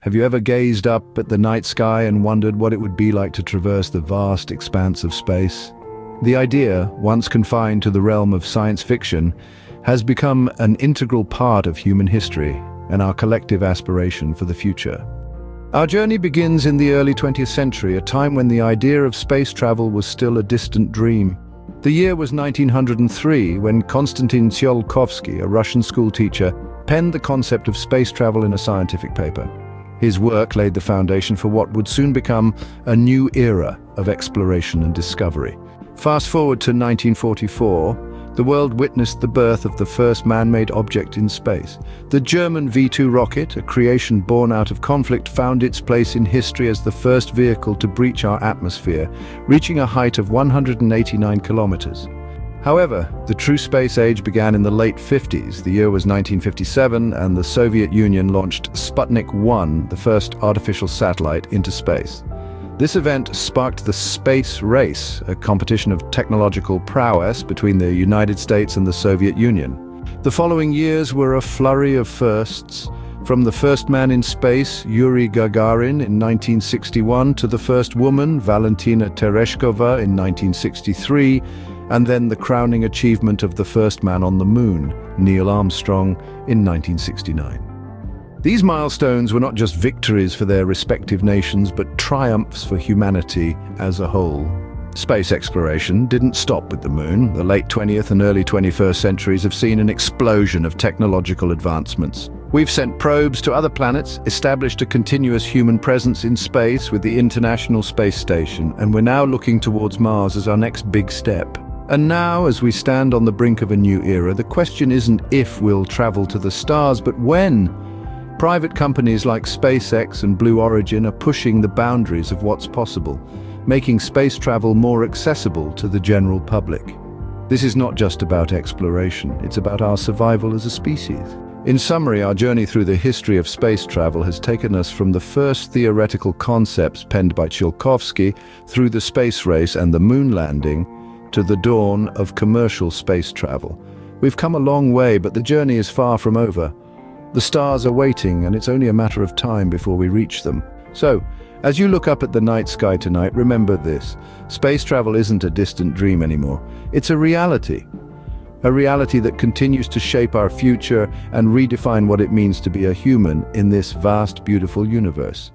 Have you ever gazed up at the night sky and wondered what it would be like to traverse the vast expanse of space? The idea, once confined to the realm of science fiction, has become an integral part of human history and our collective aspiration for the future. Our journey begins in the early 20th century, a time when the idea of space travel was still a distant dream. The year was 1903, when Konstantin Tsiolkovsky, a Russian schoolteacher, penned the concept of space travel in a scientific paper. His work laid the foundation for what would soon become a new era of exploration and discovery. Fast forward to 1944, the world witnessed the birth of the first man-made object in space. The German V-2 rocket, a creation born out of conflict, found its place in history as the first vehicle to breach our atmosphere, reaching a height of 189 kilometers. However, the true space age began in the late 50s. The year was 1957, and the Soviet Union launched Sputnik 1, the first artificial satellite, into space. This event sparked the space race, a competition of technological prowess between the United States and the Soviet Union. The following years were a flurry of firsts, from the first man in space, Yuri Gagarin, in 1961, to the first woman, Valentina Tereshkova, in 1963, and then the crowning achievement of the first man on the moon, Neil Armstrong, in 1969. These milestones were not just victories for their respective nations, but triumphs for humanity as a whole. Space exploration didn't stop with the moon. The late 20th and early 21st centuries have seen an explosion of technological advancements. We've sent probes to other planets, established a continuous human presence in space with the International Space Station, and we're now looking towards Mars as our next big step. And now, as we stand on the brink of a new era, the question isn't if we'll travel to the stars, but when. Private companies like SpaceX and Blue Origin are pushing the boundaries of what's possible, making space travel more accessible to the general public. This is not just about exploration, it's about our survival as a species. In summary, our journey through the history of space travel has taken us from the first theoretical concepts penned by Tsiolkovsky through the space race and the moon landing to the dawn of commercial space travel. We've come a long way, but the journey is far from over. The stars are waiting, and it's only a matter of time before we reach them. So, as you look up at the night sky tonight, remember this: space travel isn't a distant dream anymore. It's a reality that continues to shape our future and redefine what it means to be a human in this vast, beautiful universe.